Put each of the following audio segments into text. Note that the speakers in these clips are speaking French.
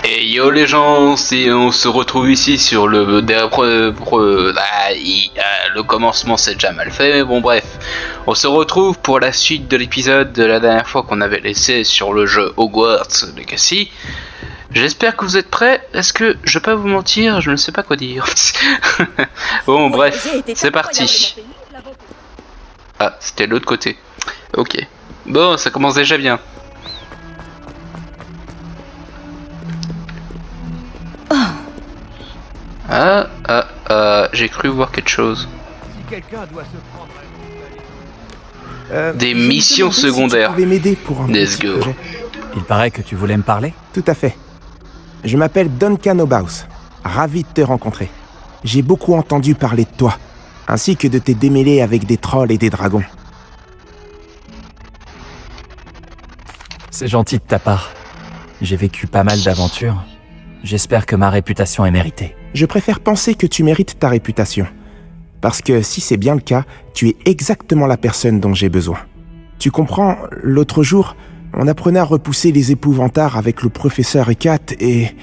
Et yo les gens, on se retrouve ici sur le commencement c'est déjà mal fait, mais bon bref. On se retrouve pour la suite de l'épisode de la dernière fois qu'on avait laissé sur le jeu Hogwarts Legacy. J'espère que vous êtes prêts, est-ce que je vais pas vous mentir, je ne sais pas quoi dire. Bon bref, c'est parti. Ah, c'était de l'autre côté. Ok. Bon, ça commence déjà bien. J'ai cru voir quelque chose. Si quelqu'un doit se prendre Des missions secondaires. Si tu pouvais m'aider pour un Let's petit go. projet. Il paraît que tu voulais me parler? Tout à fait. Je m'appelle Duncan Obaus. Ravi de te rencontrer. J'ai beaucoup entendu parler de toi, ainsi que de tes démêlés avec des trolls et des dragons. C'est gentil de ta part. J'ai vécu pas mal d'aventures. J'espère que ma réputation est méritée. Je préfère penser que tu mérites ta réputation. Parce que si c'est bien le cas, tu es exactement la personne dont j'ai besoin. Tu comprends, l'autre jour, on apprenait à repousser les épouvantards avec le professeur Hecat et...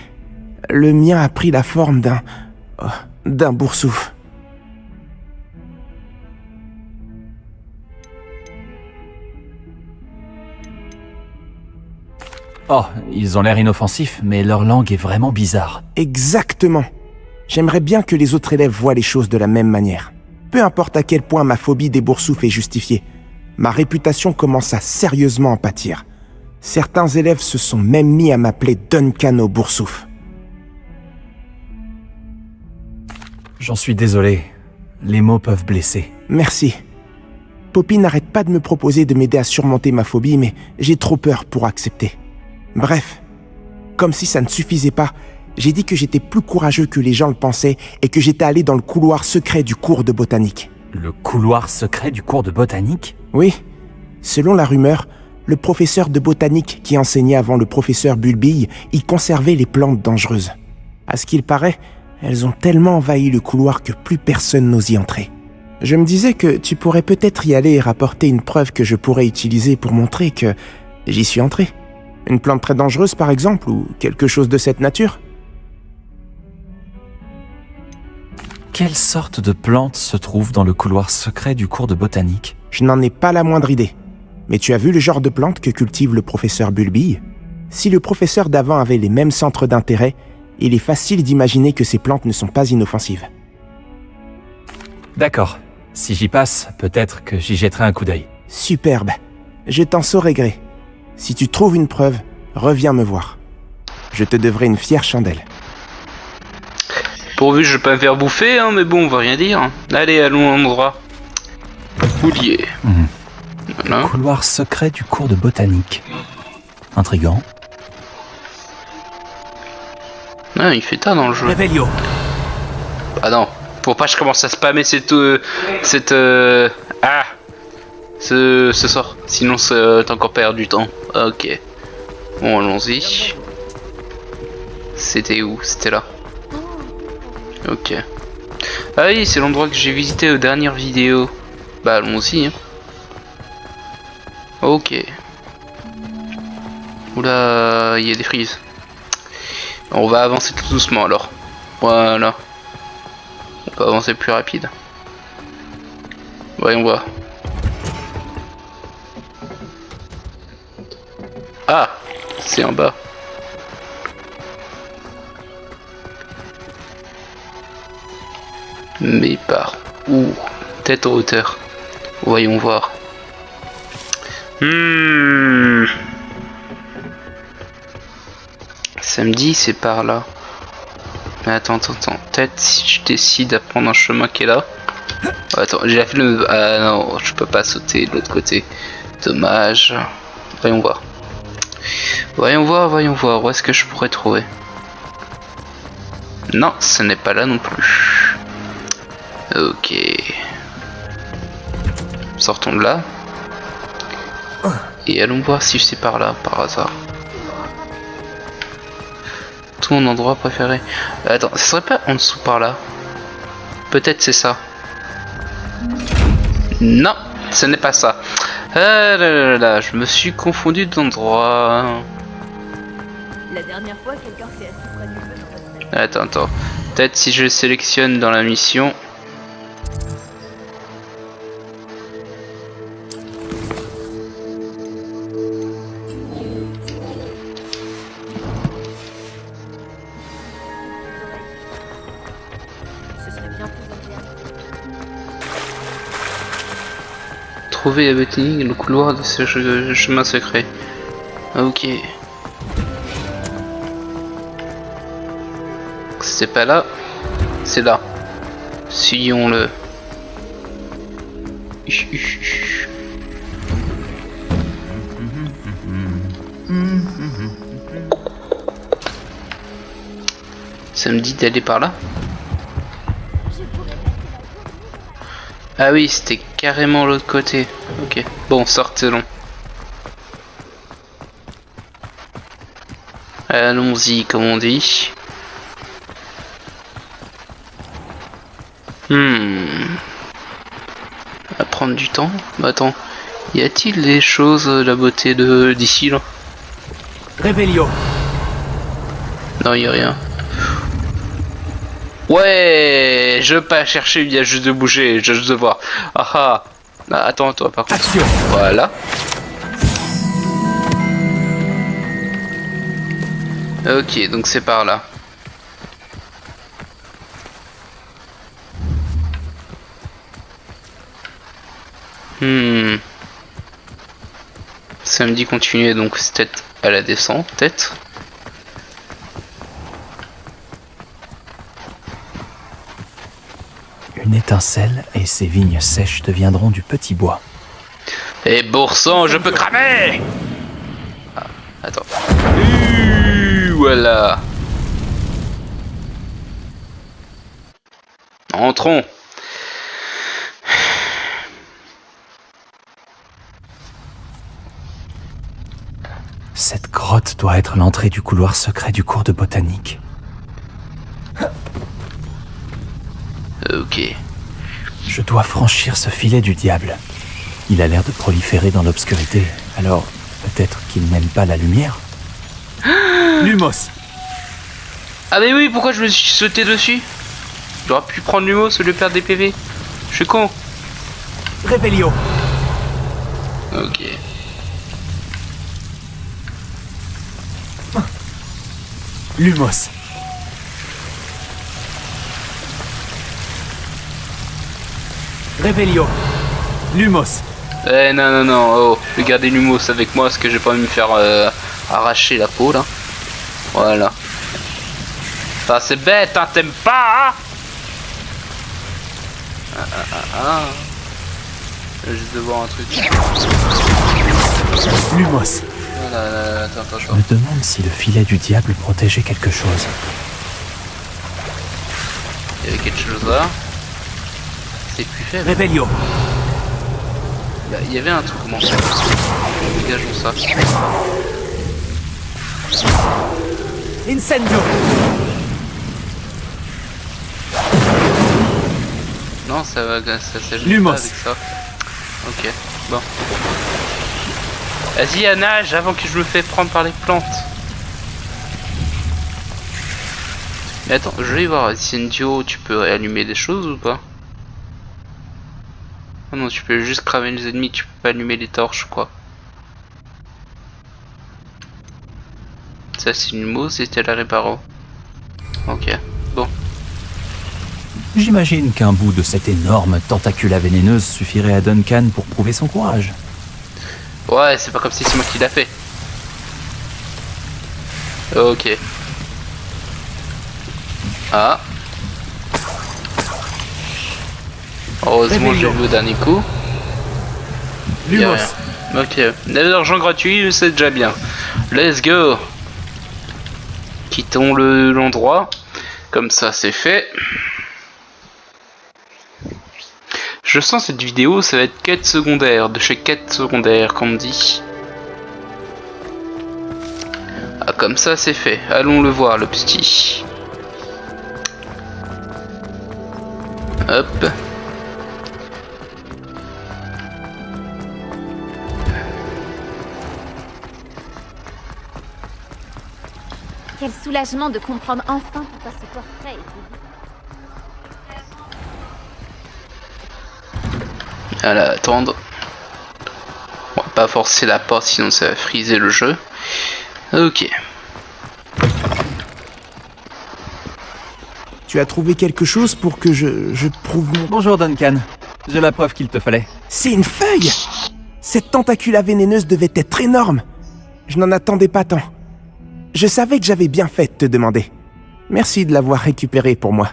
le mien a pris la forme d'un boursouf. Oh, ils ont l'air inoffensifs, mais leur langue est vraiment bizarre. Exactement. J'aimerais bien que les autres élèves voient les choses de la même manière. Peu importe à quel point ma phobie des boursoufs est justifiée, ma réputation commence à sérieusement en pâtir. Certains élèves se sont même mis à m'appeler Duncan au boursouf. J'en suis désolé. Les mots peuvent blesser. Merci. Poppy n'arrête pas de me proposer de m'aider à surmonter ma phobie, mais j'ai trop peur pour accepter. Bref, comme si ça ne suffisait pas, j'ai dit que j'étais plus courageux que les gens le pensaient et que j'étais allé dans le couloir secret du cours de botanique. Le couloir secret du cours de botanique? Oui, selon la rumeur, le professeur de botanique qui enseignait avant le professeur Bulbille y conservait les plantes dangereuses. À ce qu'il paraît, elles ont tellement envahi le couloir que plus personne n'ose y entrer. Je me disais que tu pourrais peut-être y aller et rapporter une preuve que je pourrais utiliser pour montrer que j'y suis entré. Une plante très dangereuse par exemple, ou quelque chose de cette nature. Quelle sorte de plante se trouve dans le couloir secret du cours de botanique? Je n'en ai pas la moindre idée. Mais tu as vu le genre de plante que cultive le professeur Bulbille? Si le professeur d'avant avait les mêmes centres d'intérêt, il est facile d'imaginer que ces plantes ne sont pas inoffensives. D'accord. Si j'y passe, peut-être que j'y jetterai un coup d'œil. Superbe. Je t'en saurai gré. Si tu trouves une preuve, reviens me voir. Je te devrai une fière chandelle. Pourvu que je vais pas me faire bouffer, hein, mais bon, on va rien dire. Allez, allons à l'endroit. Boulier. Voilà. Couloir secret du cours de botanique. Intriguant. Ah, il fait tard dans le jeu. Revelio. Ah non, faut pas que je commence à spammer ce sort. Sinon, t'as encore perdu du temps. Ok. Bon, allons-y. C'était où? C'était là. Ok. Ah oui, c'est l'endroit que j'ai visité aux dernières vidéos. Bah, allons-y. Hein. Ok. Oula, il y a des frises. On va avancer tout doucement alors. Voilà. On peut avancer plus rapide. Voyons voir. Ah, c'est en bas. Mais par où? Tête en hauteur. Voyons voir. Samedi, c'est par là. Mais attends. Peut-être si je décide à prendre un chemin qui est là. Attends, j'ai la flemme. Ah non, je peux pas sauter de l'autre côté. Dommage. Voyons voir. Voyons voir. Où est-ce que je pourrais trouver? Non, ce n'est pas là non plus. Ok. Sortons de là. Et allons voir si c'est par là, par hasard. Ton endroit préféré. Attends, ce serait pas en dessous par là? Peut-être c'est ça. Non, ce n'est pas ça. Ah là là là, je me suis confondu d'endroit. La dernière fois, quelqu'un s'est assis près du feu dans votre salle. Attends. Peut-être si je le sélectionne dans la mission. Ce serait bien plus agréable. Trouver à Botanique le couloir de ce chemin secret. Ok. C'est pas là, c'est là. Suivons-le. Ça me dit d'aller par là. Ah oui, c'était carrément l'autre côté. Ok, bon, sortons. Allons-y, comme on dit. À prendre du temps. Bah attends, y a-t-il des choses, la beauté de d'ici là? Réveillon. Non, y a rien. Ouais, je veux pas chercher, il y a juste de bouger, j'ai juste de voir. Ah, attends, toi par contre. Action. Voilà. Ok, donc c'est par là. Ça me dit continuer, donc c'est peut-être à la descente, peut-être. Une étincelle et ces vignes sèches deviendront du petit bois. Et boursan, je peux cramer. Ah, attends. Voilà. Entrons. Cette grotte doit être l'entrée du couloir secret du cours de botanique. Ok. Je dois franchir ce filet du diable. Il a l'air de proliférer dans l'obscurité, alors peut-être qu'il n'aime pas la lumière. Lumos. Ah mais oui, pourquoi je me suis sauté dessus? J'aurais pu prendre l'humo au lieu de perdre des PV. Je suis con. Réveillon. Ok. Lumos. Réveillon. Lumos. Non, oh, regardez l'humos avec moi parce que j'ai pas envie de me faire arracher la peau là. Voilà. Ça c'est bête, hein, t'aimes pas, hein? J'ai juste de voir un truc. Lumos. Voilà, attends. Je me demande si le filet du diable protégeait quelque chose. Il y avait quelque chose là. C'est plus faible. Réveillon. Bah, il y avait un truc, comment ça? Dégageons ça. Incendio. Non, ça va, ça s'ajoute Lumos. pas avec ça. Ok, bon. Vas-y, à nage avant que je me fais prendre par les plantes. Mais attends, je vais voir, Incendio, tu peux allumer des choses ou pas? Oh non, tu peux juste cramer les ennemis, tu peux pas allumer les torches, quoi. Ça, c'est une mousse, c'était la réparo. Ok, bon. J'imagine qu'un bout de cette énorme tentacula vénéneuse suffirait à Duncan pour prouver son courage. Ouais, c'est pas comme si c'est moi qui l'a fait. Ok. Ah. Heureusement, j'ai vu au dernier coup. Y a Lumos. rien. Ok. De l'argent gratuit, c'est déjà bien. Let's go. Quittons l'endroit. Comme ça, c'est fait. Je sens cette vidéo, ça va être quête secondaire, de chez quête secondaire, comme on dit. Ah, comme ça, c'est fait. Allons le voir, le petit. Hop. Quel soulagement de comprendre enfin pourquoi ce portrait est vu. Voilà, attendre. On va pas forcer la porte sinon ça va friser le jeu. Ok. Tu as trouvé quelque chose pour que je prouve mon... Bonjour Duncan. J'ai la preuve qu'il te fallait. C'est une feuille! Cette tentacula vénéneuse devait être énorme. Je n'en attendais pas tant. Je savais que j'avais bien fait de te demander. Merci de l'avoir récupérée pour moi.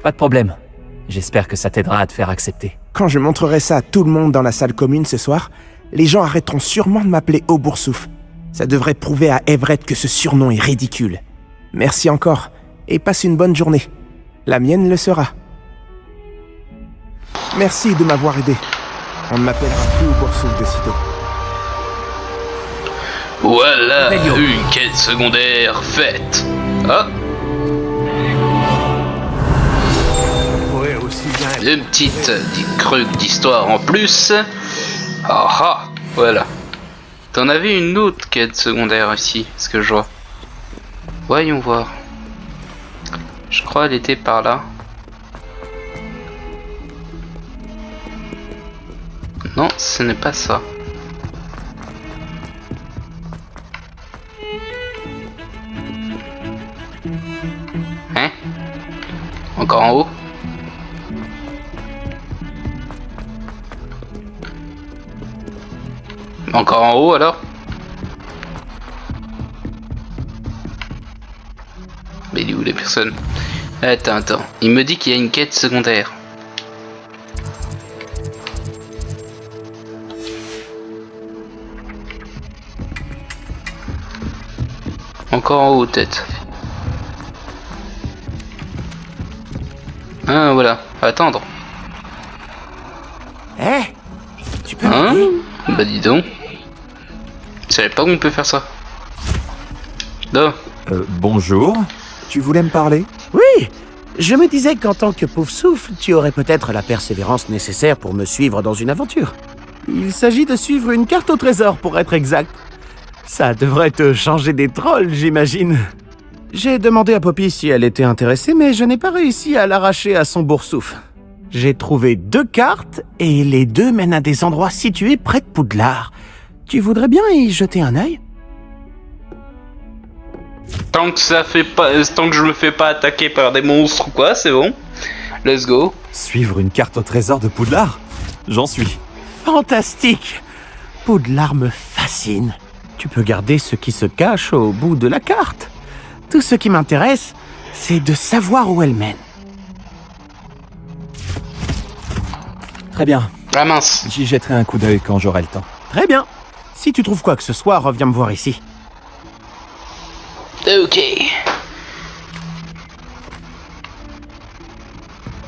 Pas de problème. J'espère que ça t'aidera à te faire accepter. Quand je montrerai ça à tout le monde dans la salle commune ce soir, les gens arrêteront sûrement de m'appeler Auboursouf. Ça devrait prouver à Everett que ce surnom est ridicule. Merci encore, et passe une bonne journée. La mienne le sera. Merci de m'avoir aidé. On ne m'appellera plus Auboursouf de sitôt. Voilà, Revelio. une quête secondaire faite. Ah, pourrait aussi bien être... une petite truc d'histoire en plus. Ah ah, voilà. T'en avais une autre quête secondaire ici, ce que je vois. Voyons voir. Je crois elle était par là. Non, ce n'est pas ça. Hein? Encore en haut? Encore en haut alors? Mais il est où les personnes? Attends. Il me dit qu'il y a une quête secondaire. Encore en haut peut-être. Ah voilà, attendre. Eh, tu peux Hein? m'aider? Bah dis donc. Je savais pas qu'on peut faire ça. Non. Bonjour. Tu voulais me parler? Oui, je me disais qu'en tant que pauvre souffle, tu aurais peut-être la persévérance nécessaire pour me suivre dans une aventure. Il s'agit de suivre une carte au trésor, pour être exact. Ça devrait te changer des trolls, j'imagine. J'ai demandé à Poppy si elle était intéressée, mais je n'ai pas réussi à l'arracher à son boursouf. J'ai trouvé 2 cartes, et les 2 mènent à des endroits situés près de Poudlard. Tu voudrais bien y jeter un œil? Tant que ça fait pas, tant que je me fais pas attaquer par des monstres ou quoi, c'est bon. Let's go. Suivre une carte au trésor de Poudlard? J'en suis. Fantastique! Poudlard me fascine. Tu peux garder ce qui se cache au bout de la carte. Tout ce qui m'intéresse, c'est de savoir où elle mène. Très bien. Ah mince. J'y jetterai un coup d'œil quand j'aurai le temps. Très bien. Si tu trouves quoi que ce soit, reviens me voir ici. Ok.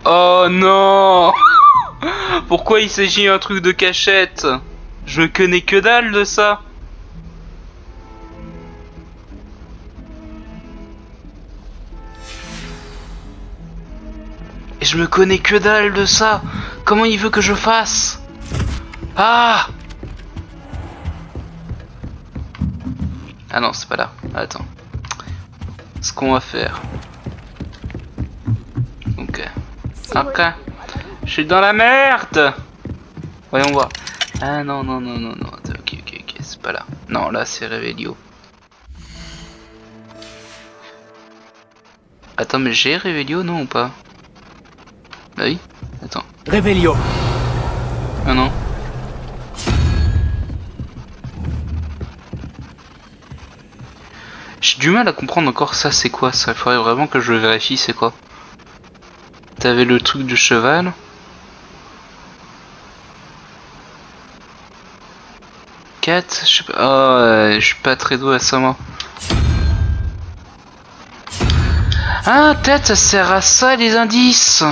Oh non. Pourquoi il s'agit d'un truc de cachette? Je ne connais que dalle de ça. Et je me connais que dalle de ça. Comment il veut que je fasse? Ah! Ah non, c'est pas là. Attends. Ce qu'on va faire. Ok. Ok. Je suis dans la merde. Voyons voir. Ah non. Attends, ok. C'est pas là. Non, là c'est Revelio. Attends, mais j'ai Revelio, non ou pas? Bah oui. Attends. Revelio. Ah non. J'ai du mal à comprendre encore ça, c'est quoi ça? Il faudrait vraiment que je vérifie c'est quoi. T'avais le truc du cheval. Quête, je sais pas. Oh, je suis pas très doué à ça moi. Ah, peut-être ça sert à ça les indices.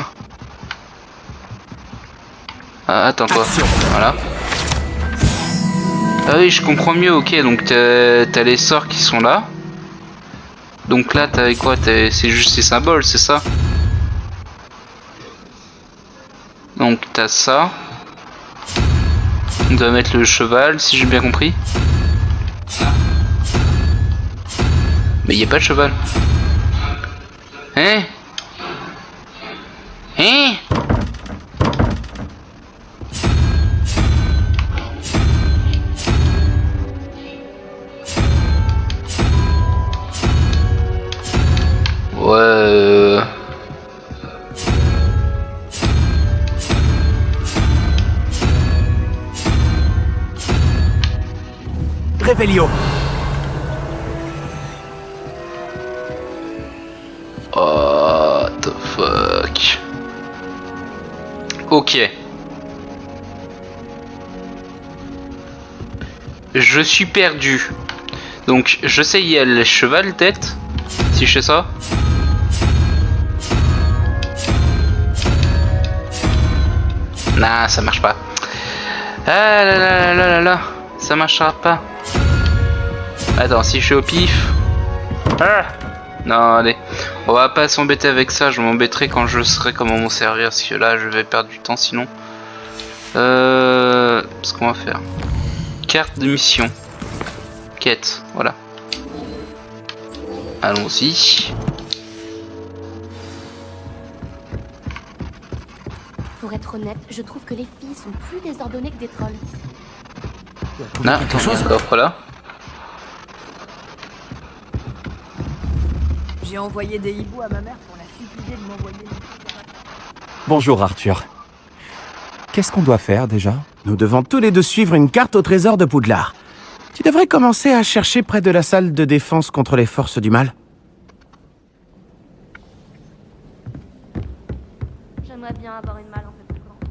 Ah, attends toi. Voilà. Ah oui, je comprends mieux. Ok, donc t'as les sorts qui sont là. Donc là, t'avais quoi? C'est juste ces symboles, c'est ça? Donc t'as ça. On doit mettre le cheval, si j'ai bien compris. Mais y a pas de cheval. Hein? Hein? Ouais. Réveillon. What the fuck. Ok. Je suis perdu. Donc je sais il y a le cheval tête. Si je fais ça. Nah, ça marche pas. Ah là là là là là. Ça marchera pas. Attends, si je suis au pif. Ah non, allez. On va pas s'embêter avec ça. Je m'embêterai quand je saurai comment m'en servir. Parce que là, je vais perdre du temps sinon. Ce qu'on va faire. Carte de mission. Quête, voilà. Allons-y. Pour être honnête, je trouve que les filles sont plus désordonnées que des trolls. Ah, quelque chose coffre là. J'ai envoyé des hiboux à ma mère pour la supplier de m'envoyer. Bonjour Arthur. Qu'est-ce qu'on doit faire déjà? Nous devons tous les deux suivre une carte au trésor de Poudlard. Tu devrais commencer à chercher près de la salle de défense contre les forces du mal. J'aimerais bien avoir une malle un peu plus grande.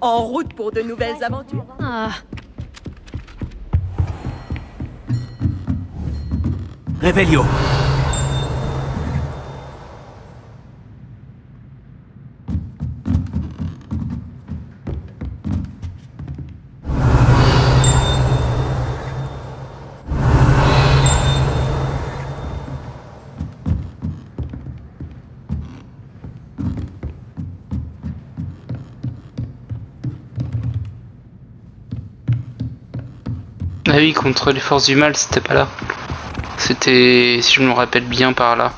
En route pour de nouvelles aventures. Ah, Réveillon. Ah oui, contre les forces du mal, c'était pas là. C'était, si je me rappelle bien, par là.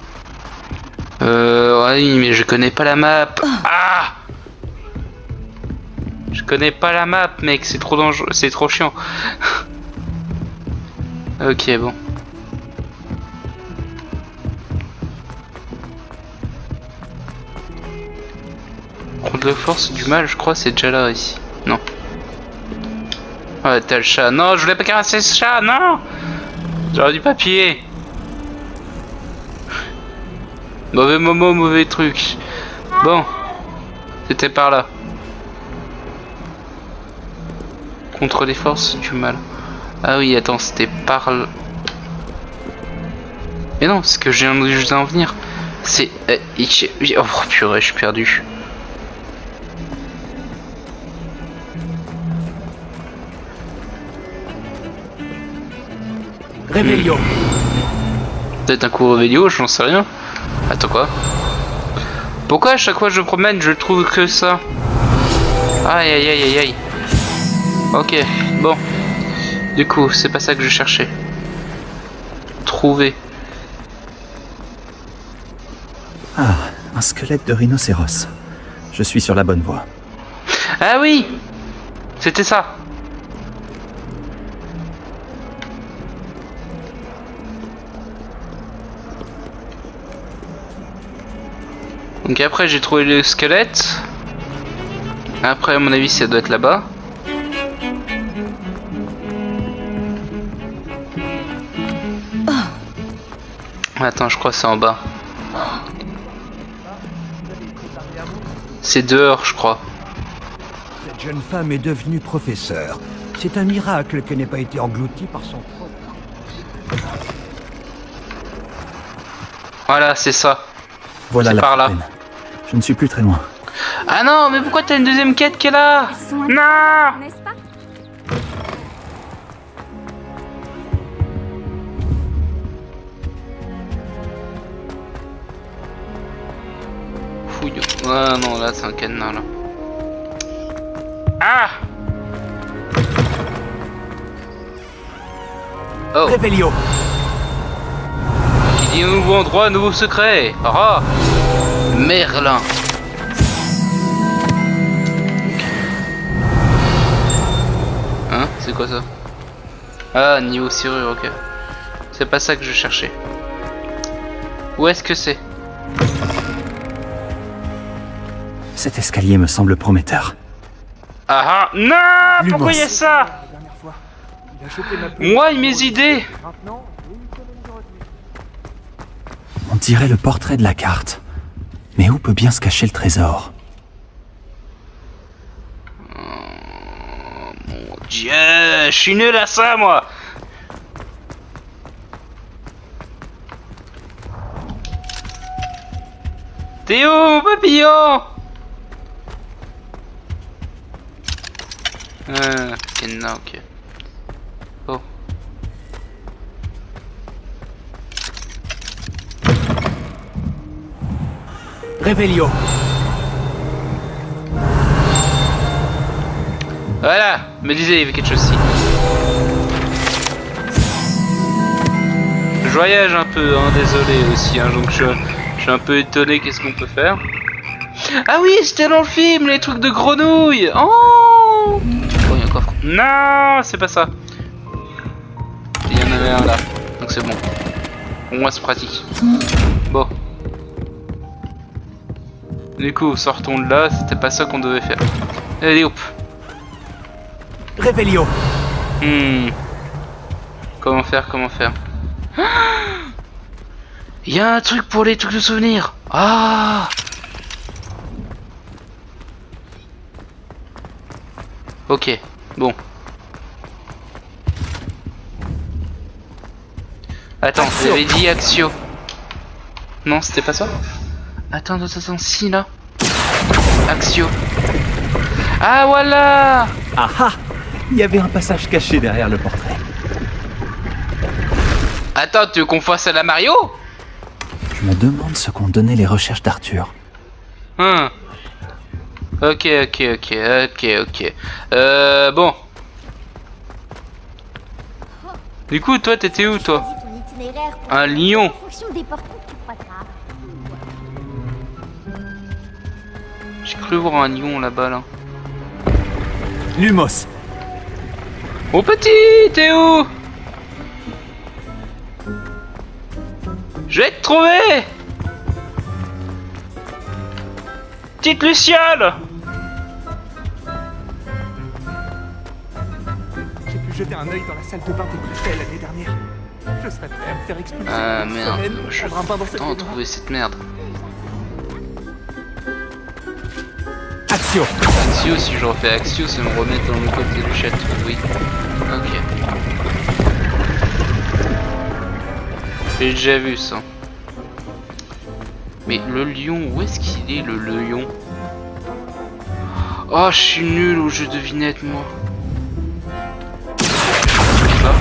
Oui, mais je connais pas la map. Ah! Je connais pas la map, mec, c'est trop dangereux, c'est trop chiant. Ok, bon. Contre les forces du mal, je crois, c'est déjà là, ici. Non. Ouais, t'as le chat. Non, je voulais pas caresser ce chat, non! J'aurais du papier. Mauvais moment, mauvais truc. Bon. C'était par là. Contre les forces du mal. Ah oui, attends, c'était par là. Mais non, c'est que je viens juste d'en venir. C'est... Oh purée, je suis perdu. Réveillon. Peut-être un coup Réveillon, j'en sais rien. Attends quoi? Pourquoi à chaque fois que je promène je trouve que ça? Aïe aïe aïe aïe aïe. Ok, bon. Du coup, c'est pas ça que je cherchais. Trouver. Ah, un squelette de rhinocéros. Je suis sur la bonne voie. Ah oui! C'était ça. Donc après j'ai trouvé le squelette. Après à mon avis ça doit être là-bas. Attends, je crois que c'est en bas. C'est dehors, je crois. Cette jeune femme est devenue professeure. C'est un miracle qu'elle n'ait pas été engloutie par son propre... Voilà, c'est ça. Voilà C'est la par là. fontaine. Je ne suis plus très loin. Ah non, mais pourquoi t'as une deuxième quête qui est là? ils sont Non! n'est-ce pas? Fouille. Ah non, là c'est un cadenas là. Ah! Oh. Réveillon. Qui dit nouveau endroit, nouveau secret. Ah. Merlin. Hein? C'est quoi ça? Ah, niveau serrure, ok. C'est pas ça que je cherchais. Où est-ce que c'est? Cet escalier me semble prometteur. Ah ah. Non! Pourquoi il y a ça? Moi et mes idées! On dirait le portrait de la carte. Mais où peut bien se cacher le trésor? Mon Dieu, je suis nul à ça, moi! Théo, mon papillon! Kenna, ok. Oh. Réveillon. Voilà, me disais, il y avait quelque chose ici. Je voyage un peu, hein, désolé aussi, hein, donc je suis un peu étonné, qu'est-ce qu'on peut faire. Ah oui, c'était dans le film, les trucs de grenouilles. Oh, il y a un coffre. Non, c'est pas ça. Il y en avait un là, donc c'est bon. Au moins c'est pratique. Bon. Du coup, sortons de là, c'était pas ça qu'on devait faire. Allez hop. Réveillon. Comment faire, Il y a un truc pour les trucs de souvenirs. Ah. Ok, bon. Attends, j'avais dit Axio. Non, c'était pas ça? Attends, si là. Axio. Ah voilà. Ah ah! Il y avait un passage caché derrière le portrait. Attends, tu veux qu'on fasse à la Mario? Je me demande ce qu'ont donné les recherches d'Arthur. Ok. Bon. Du coup, toi, t'étais où, toi? Un lion. J'ai cru voir un lion là-bas, là. Lumos. Oh petit, t'es où? Je vais te trouver. Petite Luciole. J'ai pu jeter un œil dans la salle de bain des Bruxelles l'année dernière. Je serais prêt à me faire expulser. Ah merde, je prendre un bain dans cette vais trouver cette merde. Action. Axio, si je refais Axio, c'est me remettre dans le côté du château, oui. Ok. J'ai déjà vu ça. Mais le lion, où est-ce qu'il est le lion? Oh, je suis nul au jeu de devinette, moi. Ça.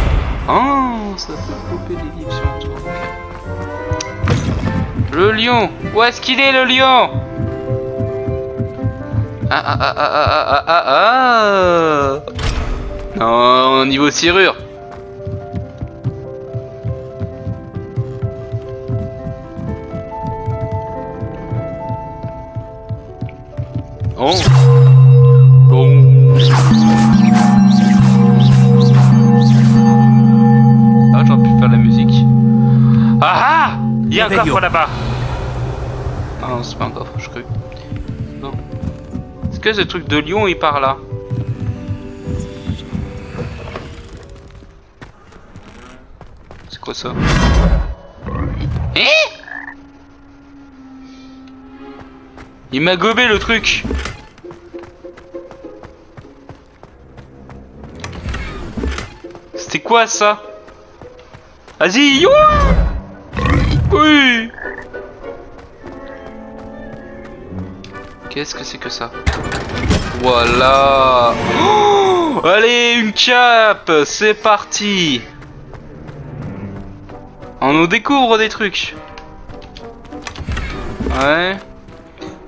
Oh, ça peut couper des livres sur le tour. Le lion, où est-ce qu'il est le lion? Ah. Non, niveau serrure. Oh. Ah, j'aurais pu faire la musique. Ah ah! Il y a un coffre là-bas. Ah non, c'est pas un coffre, je crois. Non. Est-ce que ce truc de lion il part là? C'est quoi ça? Il m'a gobé le truc. C'était quoi ça? Vas-y, yo! Oui. Qu'est-ce que c'est que ça? Voilà. Oh, allez, une cape. C'est parti. On nous découvre des trucs. Ouais.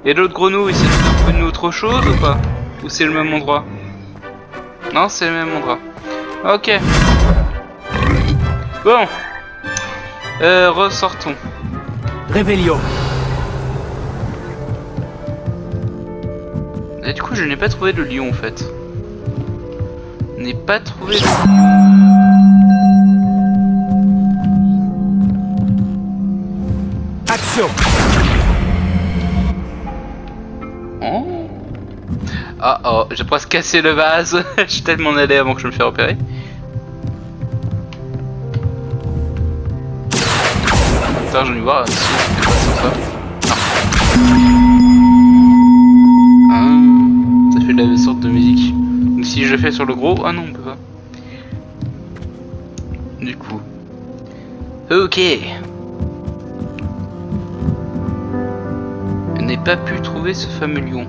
Et l'autre grenouille, c'est une autre chose ou pas? Ou c'est le même endroit? Non, c'est le même endroit. Ok. Bon. Ressortons. Révélio. Et du coup, je n'ai pas trouvé le lion en fait. Je n'ai pas trouvé le lion. Action. Oh. Ah oh, j'ai presque cassé le vase. Je suis tellement allé avant que je me fasse repérer. Attends, je vais voir si je fais pas sans ça. Ah, ça fait de la sorte de musique. Donc si je le fais sur le gros, ah non, on peut pas. Du coup. Ok. Je n'ai pas pu trouver ce fameux lion.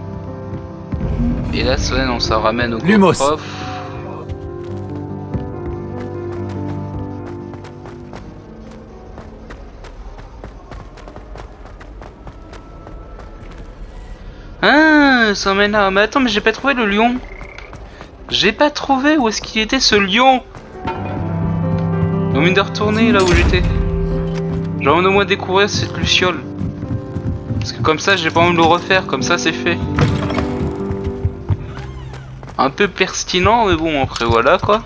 Et là, ça ramène au Lumos. prof. Ah, ça emmène là. Mais attends, mais j'ai pas trouvé le lion. J'ai pas trouvé où est-ce qu'il était ce lion. Au mieux de retourner là où j'étais. J'ai envie au moins découvrir cette luciole. Parce que comme ça, j'ai pas envie de le refaire. Comme ça, c'est fait. Un peu pertinent, mais bon, après voilà quoi.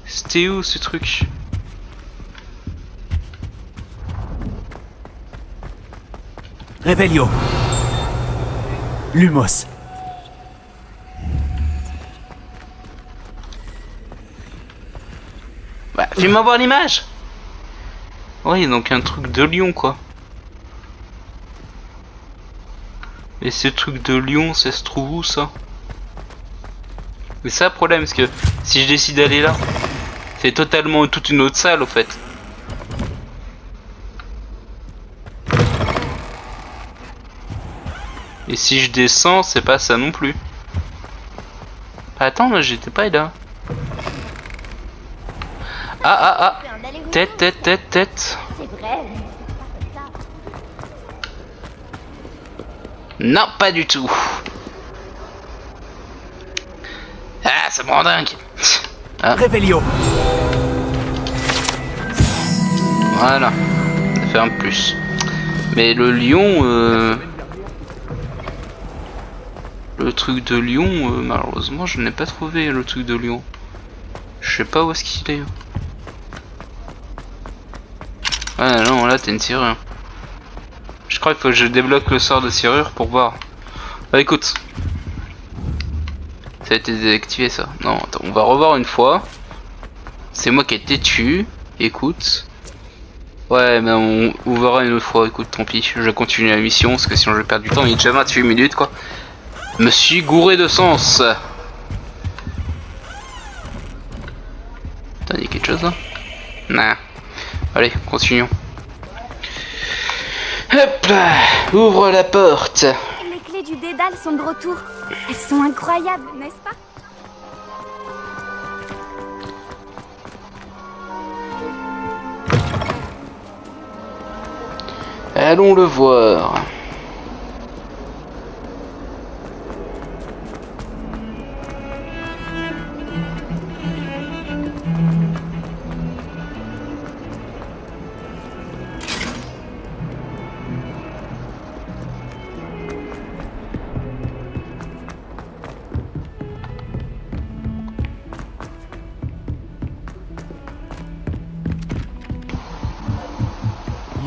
C'était où ce truc? Révélio. Lumos. Bah, fais-moi voir l'image. Oui, donc un truc de lion quoi. Et ce truc de lion, ça se trouve où ça? Mais ça le problème, parce que si je décide d'aller là, c'est totalement toute une autre salle au fait. Et si je descends, c'est pas ça non plus. Attends, moi j'étais pas là. Ah ah ah. Tête, tête, tête, tête. C'est vrai. Non, pas du tout. Ah, ça me rend dingue. Ah, Révélio. voilà. Ça fait un de plus. Mais le lion, le truc de lion, malheureusement, je n'ai pas trouvé le truc de lion. Je sais pas où est-ce qu'il est. Ah non, là t'as une serrure. Je crois qu'il faut que je débloque le sort de serrure pour voir. Bah écoute. Ça a été désactivé ça. Non, attends, on va revoir une fois. C'est moi qui ai été dessus. Écoute. Ouais, mais on verra une autre fois. Écoute, tant pis. Je continue la mission parce que sinon je vais perdre du temps. Il est déjà 28 minutes quoi. Je me suis gouré de sens. T'as dit quelque chose là? Nah. Allez, continuons. Hop là, ouvre la porte. Les clés du dédale sont de retour. Elles sont incroyables, n'est-ce pas? Allons le voir.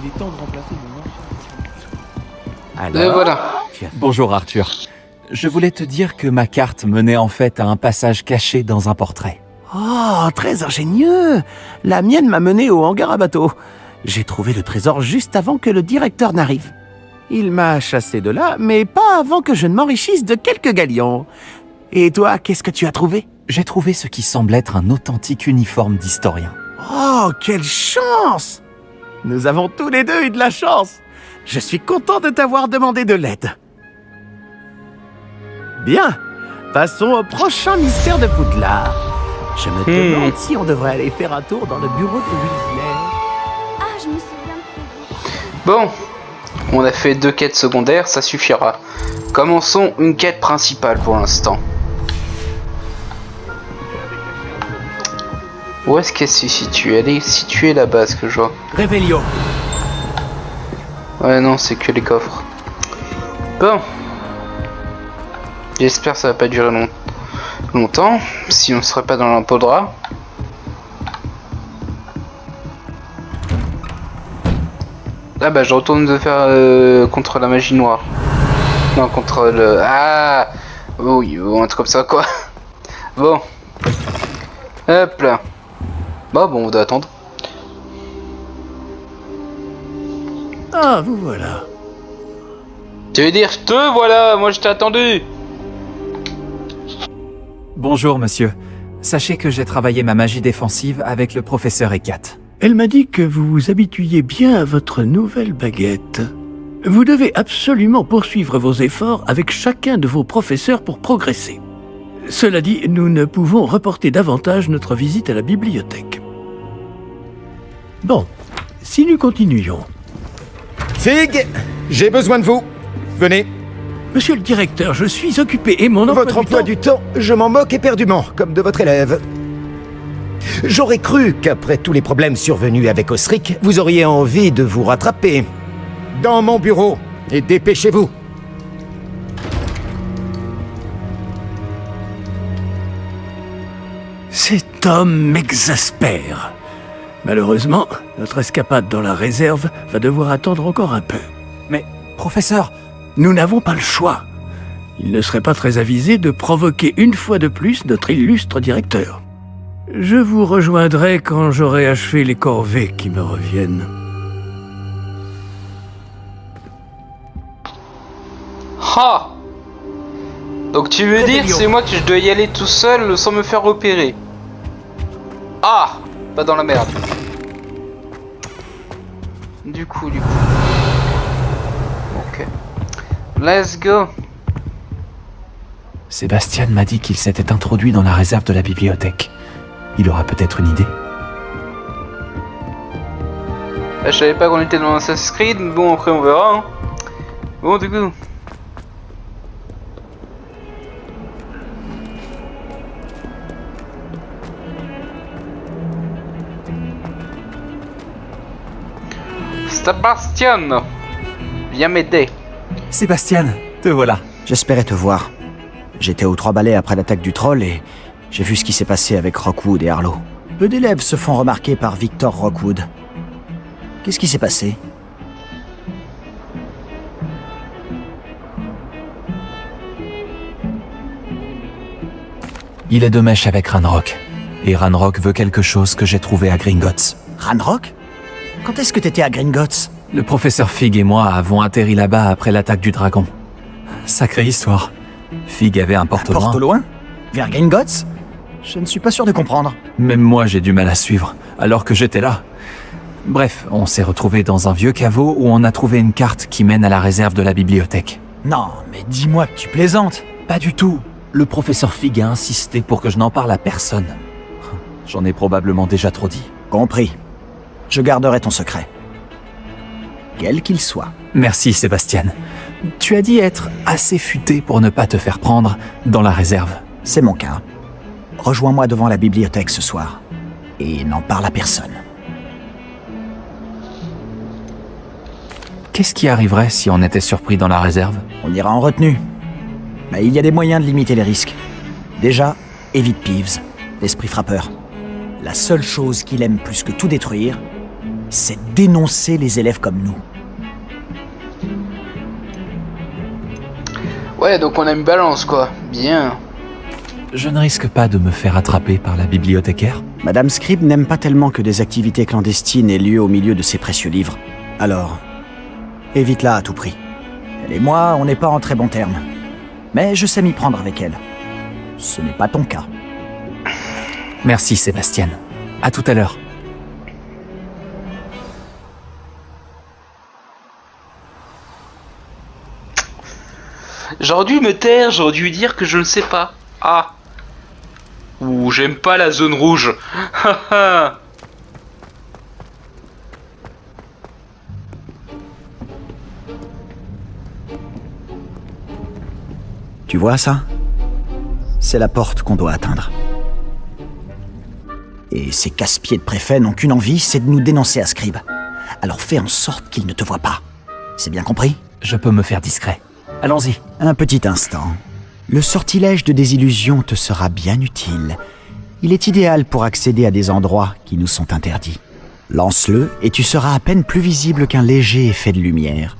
Il est temps de remplacer mon Et voilà. Bonjour Arthur. Je voulais te dire que ma carte menait en fait à un passage caché dans un portrait. Oh, très ingénieux. La mienne m'a mené au hangar à bateau. J'ai trouvé le trésor juste avant que le directeur n'arrive. Il m'a chassé de là, mais pas avant que je ne m'enrichisse de quelques galions. Et toi, qu'est-ce que tu as trouvé? J'ai trouvé ce qui semble être un authentique uniforme d'historien. Oh, quelle chance! Nous avons tous les deux eu de la chance. Je suis content de t'avoir demandé de l'aide. Bien, passons au prochain mystère de Poudlard. Je me demande si on devrait aller faire un tour dans le bureau de Weasley. Ah, je me souviens de Bon, on a fait 2 quêtes secondaires, ça suffira. Commençons une quête principale pour l'instant. Où est-ce qu'elle se situe? Elle est située là-bas, ce que je vois. Réveillon. Ouais, non, c'est que les coffres. Bon. J'espère que ça va pas durer longtemps. Si on serait pas dans l'impodra. Ah bah je retourne de faire contre la magie noire. Non, contre le... Ah oui, un truc comme ça quoi. Bon. Hop là. Bon, on doit attendre. Ah, vous voilà. Tu veux dire, je te voilà, moi je t'ai attendu. Bonjour, monsieur. Sachez que j'ai travaillé ma magie défensive avec le professeur Ekat. Elle m'a dit que vous vous habituiez bien à votre nouvelle baguette. Vous devez absolument poursuivre vos efforts avec chacun de vos professeurs pour progresser. Cela dit, nous ne pouvons reporter davantage notre visite à la bibliothèque. Bon, si nous continuions... Fig, j'ai besoin de vous. Venez. Monsieur le directeur, je suis occupé et mon emploi Votre du emploi temps... du temps, je m'en moque éperdument, comme de votre élève. J'aurais cru qu'après tous les problèmes survenus avec Osric, vous auriez envie de vous rattraper. Dans mon bureau, et dépêchez-vous. Cet homme m'exaspère. Malheureusement, notre escapade dans la réserve va devoir attendre encore un peu. Mais, professeur, Nous n'avons pas le choix. Il ne serait pas très avisé de provoquer une fois de plus notre illustre directeur. Je vous rejoindrai quand j'aurai achevé les corvées qui me reviennent. Ha. Donc tu veux dire c'est moi que je dois y aller tout seul sans me faire repérer. Ah, pas dans la merde. Du coup. Ok. Let's go. Sébastien m'a dit qu'il s'était introduit dans la réserve de la bibliothèque. Il aura peut-être une idée. Je savais pas qu'on était dans Assassin's Creed, mais bon après on verra. Hein. Bon du coup. Sébastien, viens m'aider. Sébastien, te voilà. J'espérais te voir. J'étais aux Trois Balais après l'attaque du troll et j'ai vu ce qui s'est passé avec Rockwood et Harlow. Peu d'élèves se font remarquer par Victor Rockwood. Qu'est-ce qui s'est passé? Il est de mèche avec Ranrock. Et Ranrock veut quelque chose que j'ai trouvé à Gringotts. Ranrock? Quand est-ce que t'étais à Gringotts? Le professeur Fig et moi avons atterri là-bas après l'attaque du dragon. Sacrée histoire. Fig avait un porte Porte au loin? Vers Gringotts? Je ne suis pas sûr de comprendre. Même moi j'ai du mal à suivre, alors que j'étais là. Bref, on s'est retrouvés dans un vieux caveau où on a trouvé une carte qui mène à la réserve de la bibliothèque. Non, mais dis-moi que tu plaisantes. Pas du tout. Le professeur Fig a insisté pour que je n'en parle à personne. J'en ai probablement déjà trop dit. Compris. Je garderai ton secret. Quel qu'il soit. Merci Sébastien. Tu as dit être assez futé pour ne pas te faire prendre dans la réserve. C'est mon cas. Rejoins-moi devant la bibliothèque ce soir. Et n'en parle à personne. Qu'est-ce qui arriverait si on était surpris dans la réserve? On ira en retenue. Mais il y a des moyens de limiter les risques. Déjà, évite Peeves, l'esprit frappeur. La seule chose qu'il aime plus que tout détruire, c'est dénoncer les élèves comme nous. Ouais, donc on a une balance quoi. Bien. Je ne risque pas de me faire attraper par la bibliothécaire? Madame Scribe n'aime pas tellement que des activités clandestines aient lieu au milieu de ses précieux livres. Alors, évite-la à tout prix. Elle et moi, on n'est pas en très bons termes. Mais je sais m'y prendre avec elle. Ce n'est pas ton cas. Merci Sébastien. À tout à l'heure. J'aurais dû me taire, j'aurais dû dire que je ne sais pas. Ah. Ouh, j'aime pas la zone rouge. Haha. Tu vois ça? C'est la porte qu'on doit atteindre. Et ces casse-pieds de préfets n'ont qu'une envie, c'est de nous dénoncer à Scribe. Alors fais en sorte qu'ils ne te voient pas. C'est bien compris ? Je peux me faire discret. Allons-y. Un petit instant. Le sortilège de désillusion te sera bien utile. Il est idéal pour accéder à des endroits qui nous sont interdits. Lance-le et tu seras à peine plus visible qu'un léger effet de lumière.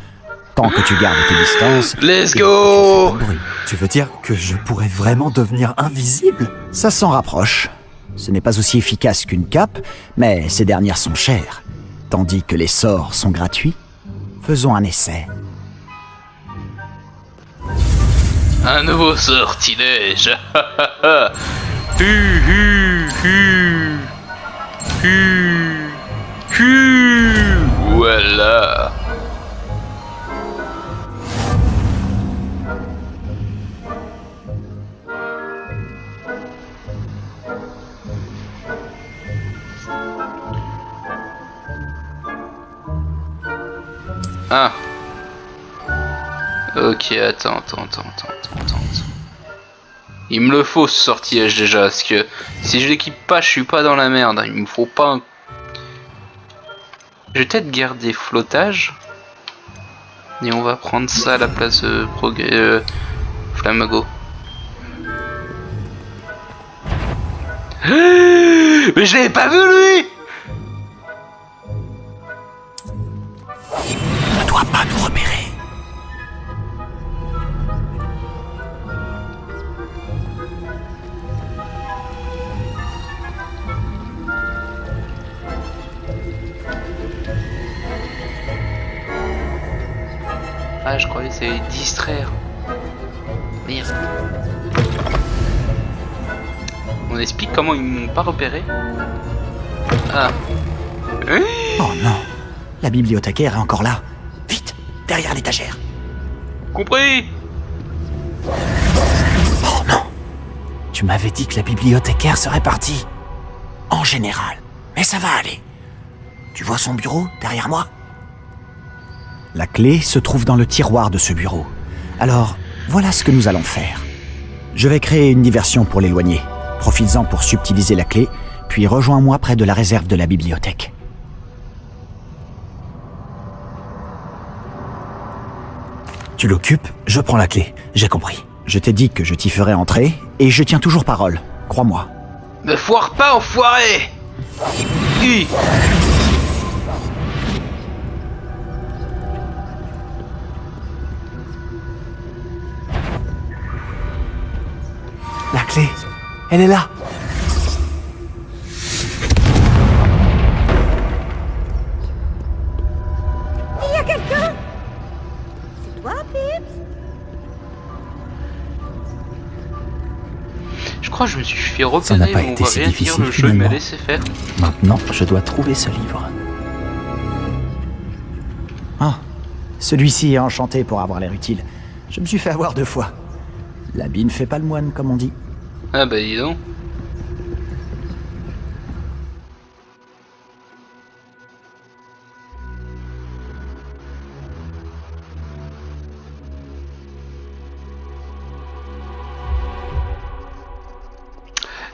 Tant que tu gardes tes distances... Let's et go! que tu fais pas de bruit. Tu veux dire que je pourrais vraiment devenir invisible ? Ça s'en rapproche. Ce n'est pas aussi efficace qu'une cape, mais ces dernières sont chères. Tandis que les sorts sont gratuits. Faisons un essai. Un nouveau sortilège. Hu hu hu. Hu hu. Voilà. Ah. Ok, attends. Il me le faut ce sortilège déjà, parce que si je l'équipe pas, je suis pas dans la merde. Il me faut pas un... Je vais peut-être garder flottage. Et on va prendre ça à la place de Flamago. Mais je l'avais pas vu lui! Il ne doit pas nous repérer. Ah, je croyais que ça allait distraire. Merde. On explique comment ils m'ont pas repéré. Ah. Oh non, la bibliothécaire est encore là. Vite, derrière l'étagère. Compris. Oh non, tu m'avais dit que la bibliothécaire serait partie. En général, mais ça va aller. Tu vois son bureau derrière moi ? La clé se trouve dans le tiroir de ce bureau. Alors, voilà ce que nous allons faire. Je vais créer une diversion pour l'éloigner. Profites-en pour subtiliser la clé, puis rejoins-moi près de la réserve de la bibliothèque. Tu l'occupes, je prends la clé. J'ai compris. Je t'ai dit que je t'y ferai entrer, et je tiens toujours parole. Crois-moi. Ne foire pas, enfoiré. Hi. La clé, elle est là. Il y a quelqu'un? C'est toi, Pips? Je crois que je me suis fait Ça n'a repérer, pas mais on été va si rien dire, difficile, le jeu m'a finalement. laissé faire. Maintenant, je dois trouver ce livre. Ah, celui-ci est enchanté pour avoir l'air utile. Je me suis fait avoir 2 fois. L'habit ne fait pas le moine, comme on dit. Ah bah dis donc.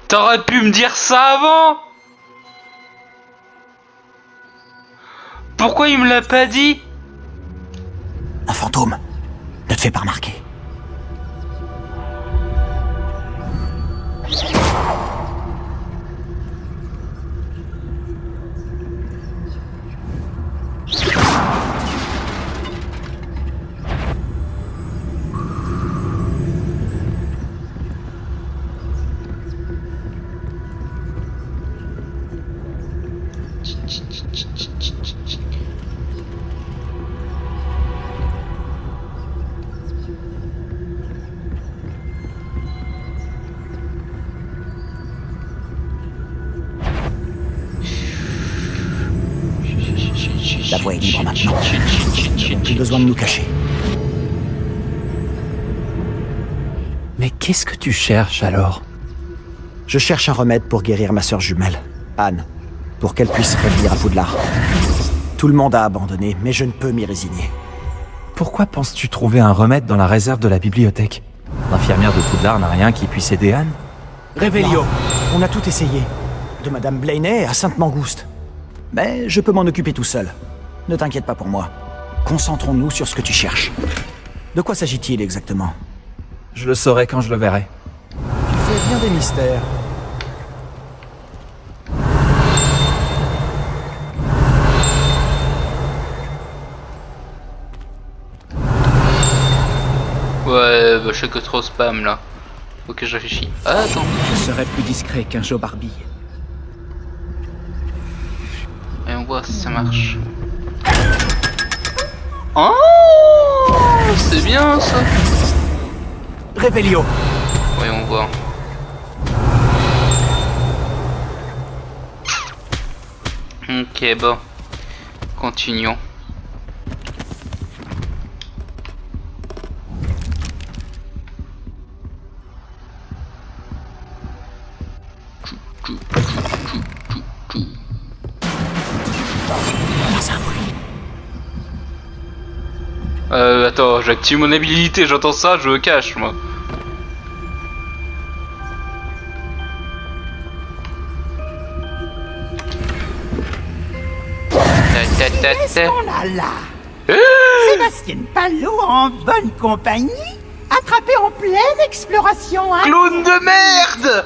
T'aurais pu me dire ça avant? Pourquoi il me l'a pas dit? Un fantôme. Ne te fais pas remarquer. La voie est libre maintenant. Nous n'avons plus besoin de nous cacher. Mais qu'est-ce que tu cherches alors? Je cherche un remède pour guérir ma sœur jumelle, Anne, pour qu'elle puisse revenir à Poudlard. Tout le monde a abandonné, mais je ne peux m'y résigner. Pourquoi penses-tu trouver un remède dans la réserve de la bibliothèque? L'infirmière de Poudlard n'a rien qui puisse aider Anne? Révélio, on a tout essayé. de Madame Blaney à Sainte-Mangouste. Mais je peux m'en occuper tout seul. Ne t'inquiète pas pour moi. Concentrons-nous sur ce que tu cherches. De quoi s'agit-il exactement? Je le saurai quand je le verrai. Tu fais bien des mystères. Ouais, bah, je sais que trop spam là. Faut que je réfléchisse. Ah, attends. Je serai plus discret qu'un Joe Barbie. Et on voit si ça marche. Oh, c'est bien ça. Révélio. Voyons voir. Ok, bon. Continuons. Attends, j'active mon habilité, j'entends ça, je me cache moi. Qu'est-ce qu'on a là? Sébastien Palou en bonne compagnie? Attrapé en pleine exploration, hein? Clown de merde!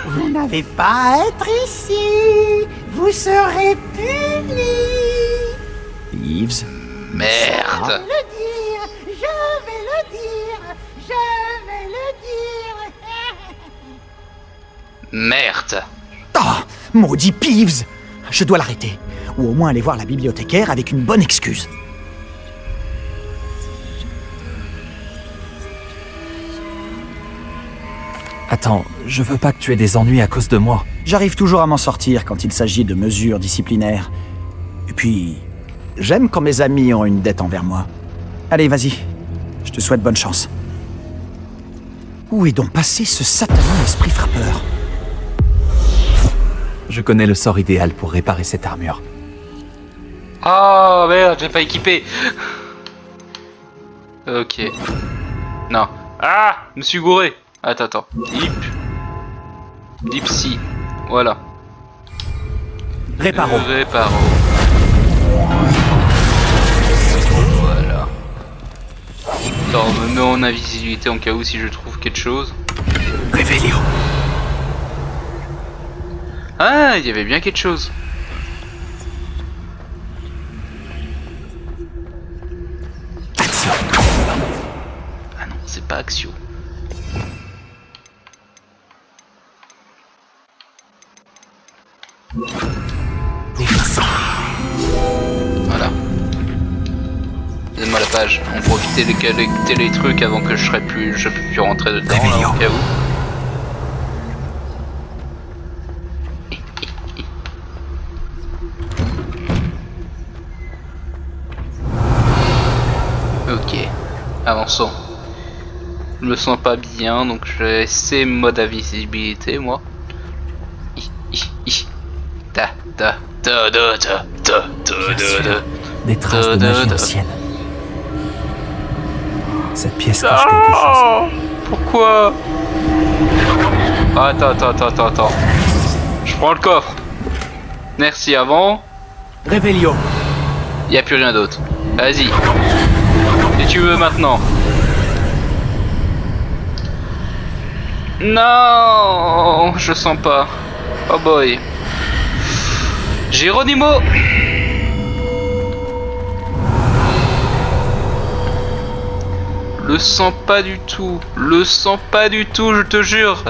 Vous n'avez pas à être ici. Vous serez puni. Yves. Merde! Je vais le dire. Je vais le dire. Merde! Ah, maudit Peeves. Je dois l'arrêter. Ou au moins aller voir la bibliothécaire avec une bonne excuse. Attends, je veux pas que tu aies des ennuis à cause de moi. J'arrive toujours à m'en sortir quand il s'agit de mesures disciplinaires. Et puis, j'aime quand mes amis ont une dette envers moi. Allez, vas-y. Je te souhaite bonne chance. Où est donc passé ce satané esprit frappeur? Je connais le sort idéal pour réparer cette armure. Oh merde, j'ai pas équipé. Ok. Non. Ah, je me suis gouré. Attends. Dipsy. Voilà. Réparo. Réparo. Voilà. Attends, on me met en invisibilité en cas où si je trouve quelque chose. Révélio. Ah, il y avait bien quelque chose. Axio. Ah non, c'est pas Axio. Voilà. Donne-moi la page. On profitait de collecter les trucs avant que je peux plus rentrer dedans là, au cas où. Ok, avançons. Je me sens pas bien, donc je vais essayer mode invisibilité, moi. Des traces de magie ancienne. Cette pièce cache quelque chose. Pourquoi? Attends. Je prends le coffre. Merci avant. Révélio. Y a plus rien d'autre. Vas-y. Si tu veux maintenant. Non, je sens pas. Oh boy. Geronimo. Le sens pas du tout. Le sens pas du tout, je te jure.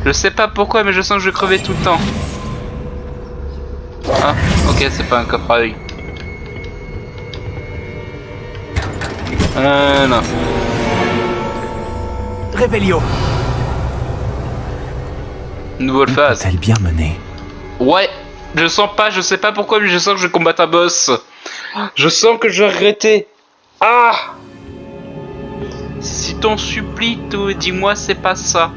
Je sais pas pourquoi, mais je sens que je vais crever tout le temps. Ah, ok, c'est pas un coffre à œil. Non. Révélio. Nouvelle phase. Peut-elle bien mener? Ouais, je sens pas, je sais pas pourquoi, mais je sens que je combatte un boss. Je sens que je vais regretter. Ah! Si t'en supplie, dis-moi c'est pas ça.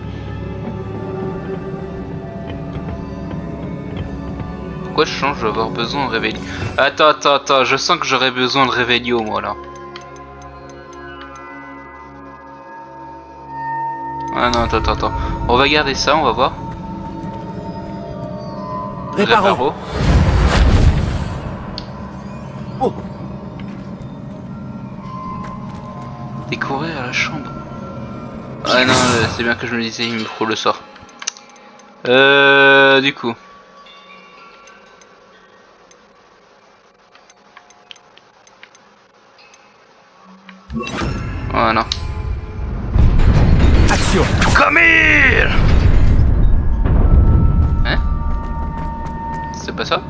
Pourquoi je change, je vais avoir besoin de Révélio. Attends, je sens que j'aurais besoin de Révélio moi là. Ah non, attends. On va garder ça, on va voir. Réparo. Oh. Découvrir la chambre. Ah non, c'est bien que je me disais, il me faut le sort. Du coup. Oh non. Action. Camille! Hein? C'est pas ça?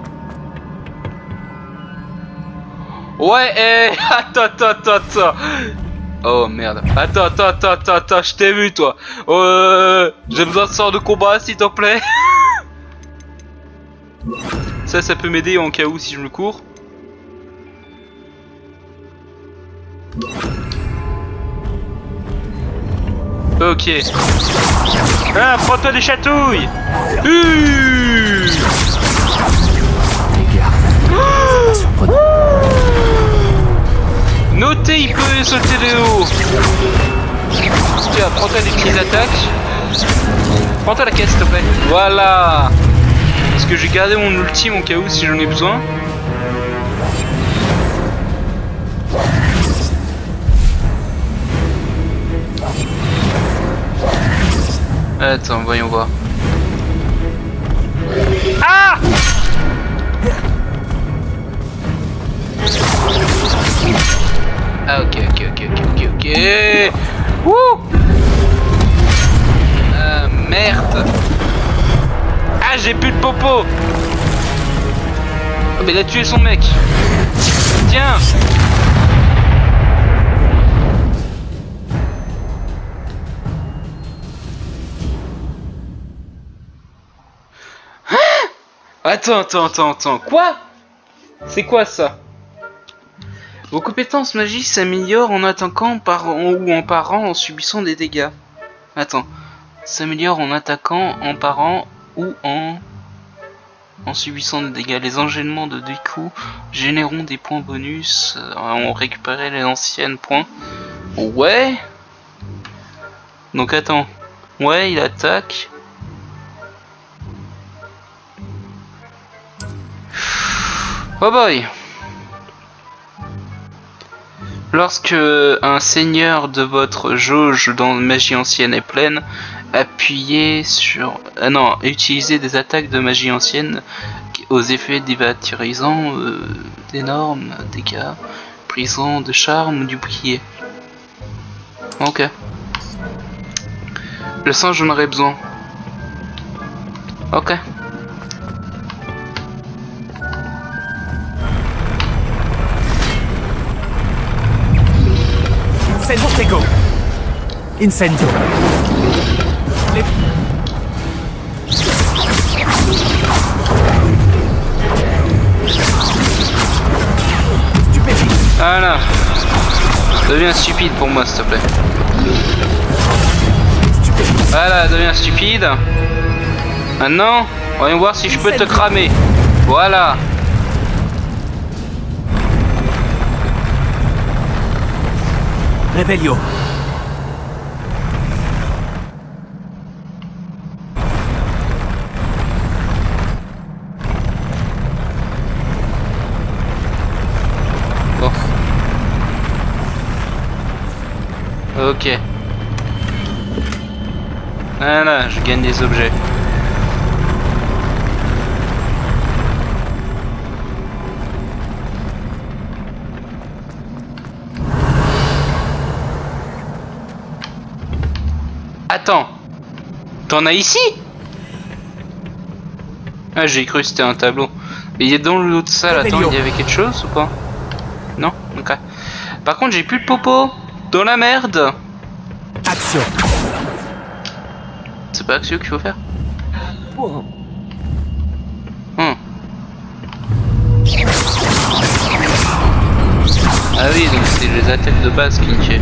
Ouais, attends. Oh merde. Attends, je t'ai vu toi. J'ai besoin de sort de combat s'il te plaît. Ça peut m'aider en cas où si je me cours. Ok. Ah, prends-toi des chatouilles. Les gardes. C'est pas surprenant. Notez, il peut sauter de haut. Tiens, prends-toi des petites attaques. Prends-toi la caisse s'il te plaît. Voilà. Parce que j'ai gardé mon ultime au cas où si j'en ai besoin. Attends, voyons voir. Ah! Ah ok. Wouh! Ah merde! Ah j'ai plus de popo! Oh mais il a tué son mec! Tiens! Attends. Quoi? C'est quoi ça? Vos compétences magiques s'améliorent en attaquant ou en parant en subissant des dégâts. Attends. S'améliore en attaquant, en parant ou en subissant des dégâts. Les enchaînements de 2 coups généreront des points bonus. On récupérait les anciennes points. Ouais. Donc attends. Ouais, il attaque. Oh boy. Lorsque un seigneur de votre jauge dans magie ancienne est pleine, appuyez sur... utilisez des attaques de magie ancienne aux effets dévalorisants d'énormes dégâts, prison de charme ou du bouclier. Ok. Le sang, j'en aurais besoin. Ok. Vortego. Incendio. Stupéfie. Voilà. Deviens stupide pour moi, s'il te plaît. Voilà, deviens stupide. Maintenant, voyons voir si je peux te cramer. Voilà. Revelio. Bon. Ok. Voilà, je gagne des objets. Attends, t'en as ici? Ah, j'ai cru que c'était un tableau. Et il est dans l'autre salle, attends, il y avait quelque chose ou pas? Non? Ok. Par contre, j'ai plus de popo. Dans la merde. Action. C'est pas Axio qu'il faut faire? Ah oui, donc c'est les attaques de base qui tuent.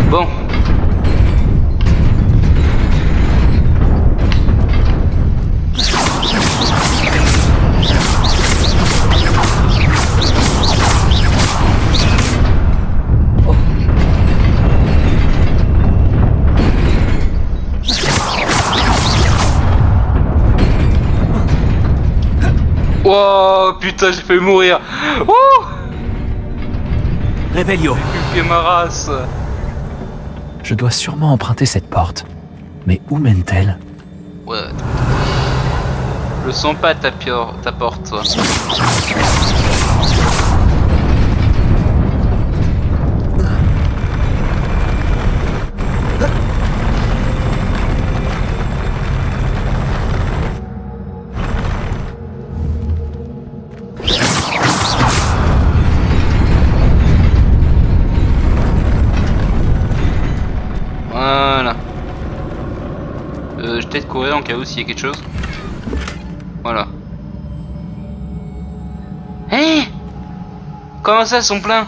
Bon. Oh putain, j'ai failli mourir. Oh, Réveillio. j'ai fait ma race. Je dois sûrement emprunter cette porte. Mais où mène-t-elle? Ouais, attends. Je sens pas ta porte, toi. Voilà. Je vais peut-être courir en cas où s'il y a quelque chose. Voilà. Hé, comment ça, ils sont pleins?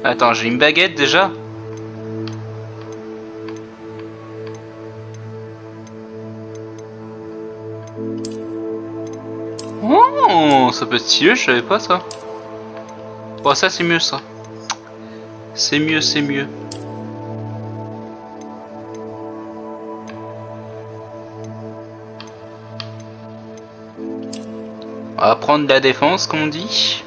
Attends, j'ai une baguette déjà? Oh, ça peut être stylé, je savais pas ça. Bon, ça c'est mieux ça. C'est mieux, c'est mieux. On va prendre la défense, comme on dit.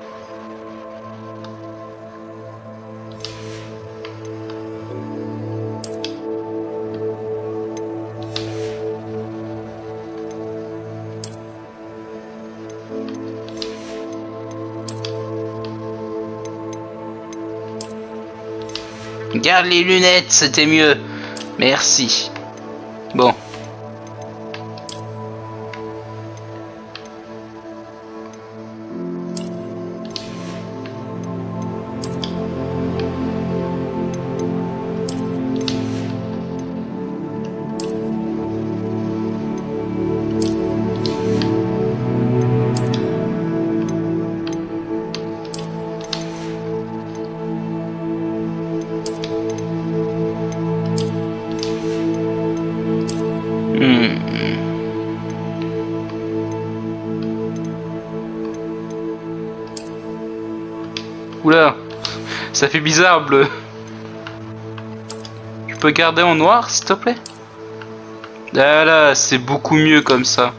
Garde les lunettes, c'était mieux. Merci. Bon. Oula, ça fait bizarre bleu. Je peux garder en noir s'il te plaît? Ah là, c'est beaucoup mieux comme ça.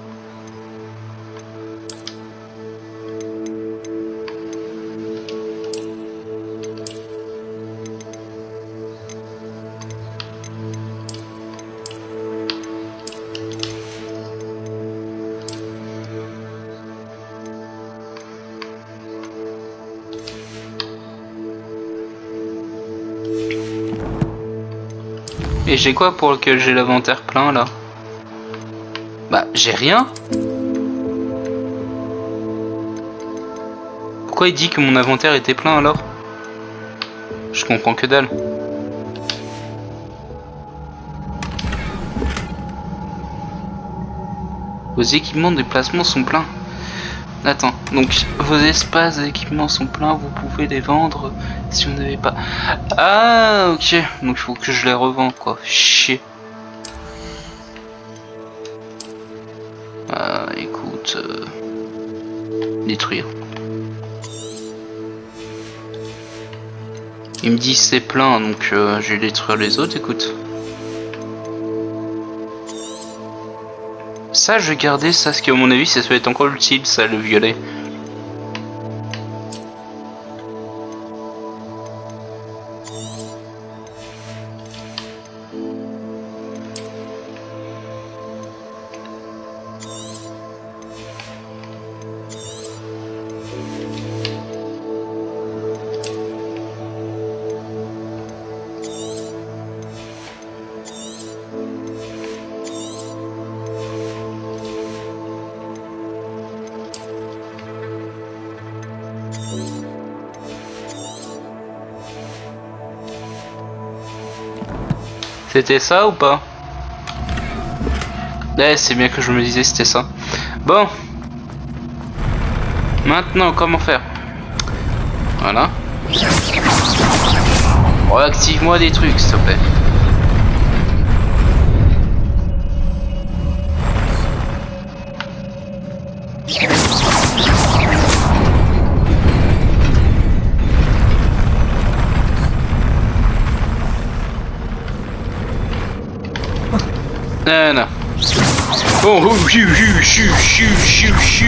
Et j'ai quoi pour que j'ai l'inventaire plein là? Bah j'ai rien. Pourquoi il dit que mon inventaire était plein alors? Je comprends que dalle. Vos équipements de déplacement sont pleins. Attends, donc vos espaces d'équipement sont pleins, vous pouvez les vendre si vous n'avez pas... Ah ok, donc il faut que je les revende quoi, chier. Écoute... Détruire. Il me dit c'est plein, donc je vais détruire les autres, écoute. Ça je vais garder, ça, ce qui à mon avis ça va être encore utile, ça, le violet. C'était ça ou pas? Ouais, c'est bien que je me disais c'était ça. Bon. Maintenant, comment faire? Voilà. Réactive-moi des trucs, s'il te plaît. Non. Oh, chou.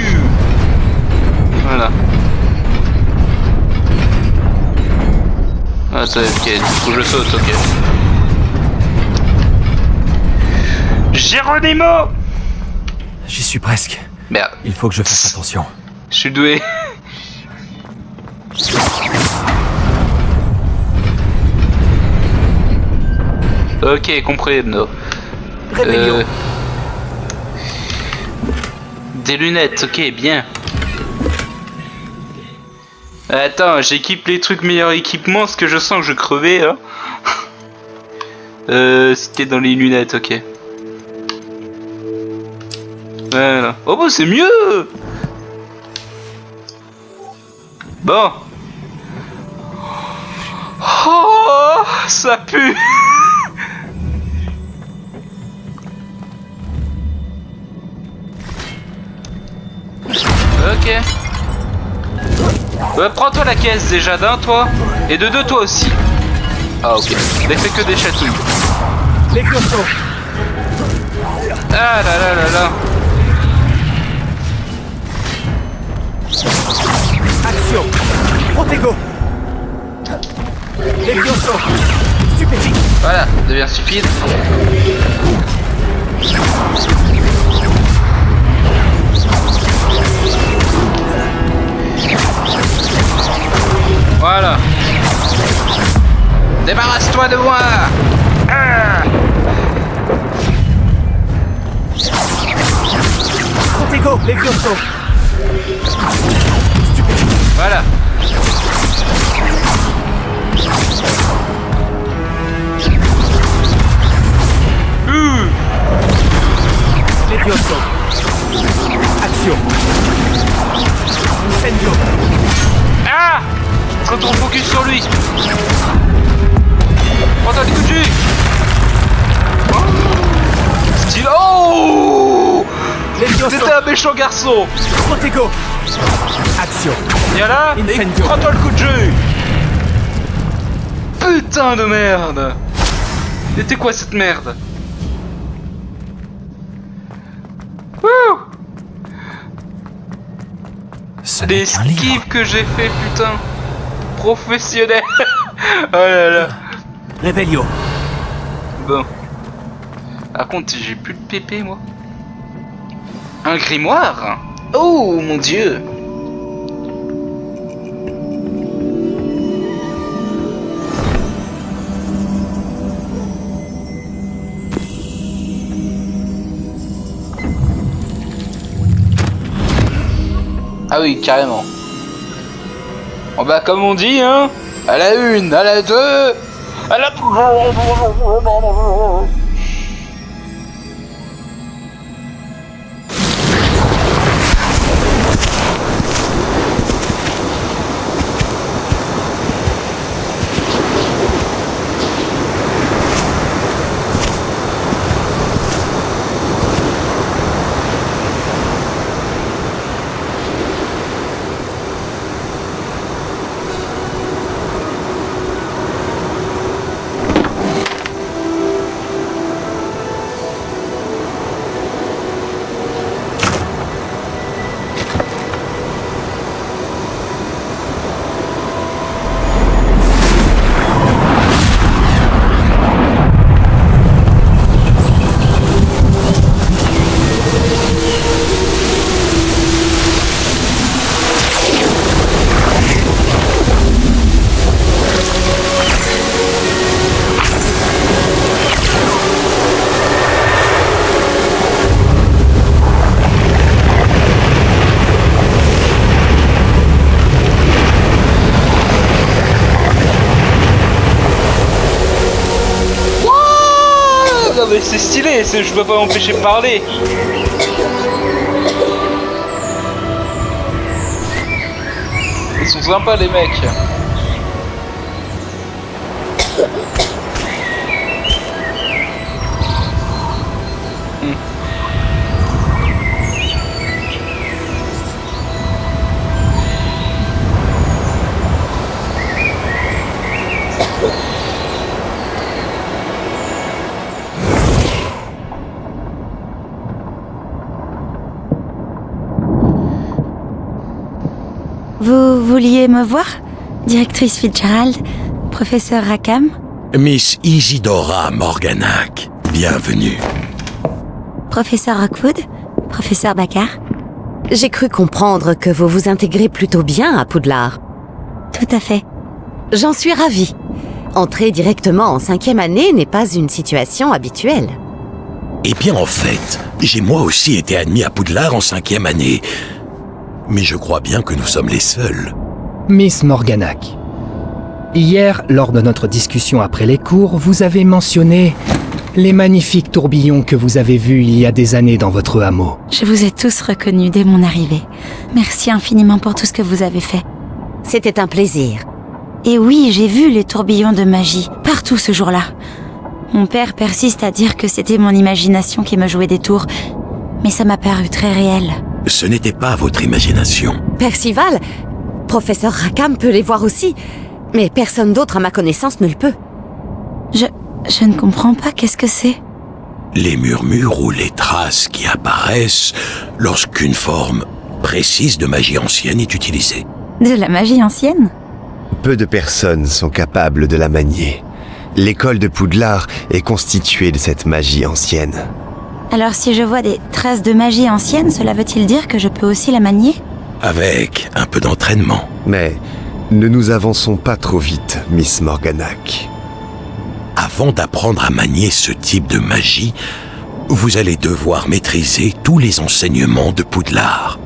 Voilà. Ah, ça, ok, faut que je saute, ok. Geronimo! J'y suis presque. Merde. Il faut que je fasse attention. Je suis doué. Ok, comprendo. Des lunettes, ok, bien. Attends, j'équipe les trucs meilleur équipement parce que je sens que je crevais, hein. C'était dans les lunettes, ok. Voilà. Oh bah c'est mieux. Bon. Oh, ça pue. Ok. Prends-toi la caisse déjà d'un toi et de deux toi aussi. Ah ok. Il fait que des chatouilles. Les cochons. Ah là là là là. Action. Protego. Les cochons. Stupéfie. Voilà, devient stupide. Voilà. Débarrasse-toi de moi. Ah. Protego. Les cochons. Voilà. Les cochons. Action. Incendio. Ah! Quand on focus sur lui. Prends-toi des coups de jus. Style. Oh! C'était un méchant garçon. Protego. Action. Viens là et Incendio. prends-toi le coup de jus. Putain de merde. C'était quoi cette merde? Wouh! Les esquives que j'ai fait, putain. Professionnel. Oh là là. Revelio. Bon. Par contre, j'ai plus de pépé, moi. Un grimoire? Oh mon dieu. Ah oui, carrément. Bon bah comme on dit, hein, à la une, à la deux, à la... mais c'est stylé, je peux pas m'empêcher de parler. Ils sont sympas les mecs. vouliez me voir? Directrice Fitzgerald, professeur Rackham? Miss Isidora Morganac, bienvenue. Professeur Rockwood? Professeur Baccar? J'ai cru comprendre que vous vous intégrez plutôt bien à Poudlard. Tout à fait. J'en suis ravie. Entrer directement en 5e année n'est pas une situation habituelle. Eh bien, en fait, j'ai moi aussi été admis à Poudlard en 5e année. Mais je crois bien que nous sommes les seuls. Miss Morganac, hier, lors de notre discussion après les cours, vous avez mentionné les magnifiques tourbillons que vous avez vus il y a des années dans votre hameau. Je vous ai tous reconnus dès mon arrivée. Merci infiniment pour tout ce que vous avez fait. C'était un plaisir. Et oui, j'ai vu les tourbillons de magie, partout ce jour-là. Mon père persiste à dire que c'était mon imagination qui me jouait des tours, mais ça m'a paru très réel. Ce n'était pas votre imagination. Percival, professeur Rackham peut les voir aussi, mais personne d'autre à ma connaissance ne le peut. Je ne comprends pas, qu'est-ce que c'est? Les murmures ou les traces qui apparaissent lorsqu'une forme précise de magie ancienne est utilisée. De la magie ancienne? Peu de personnes sont capables de la manier. L'école de Poudlard est constituée de cette magie ancienne. Alors si je vois des traces de magie ancienne, cela veut-il dire que je peux aussi la manier? Avec un peu d'entraînement. Mais ne nous avançons pas trop vite, Miss Morganac. Avant d'apprendre à manier ce type de magie, vous allez devoir maîtriser tous les enseignements de Poudlard.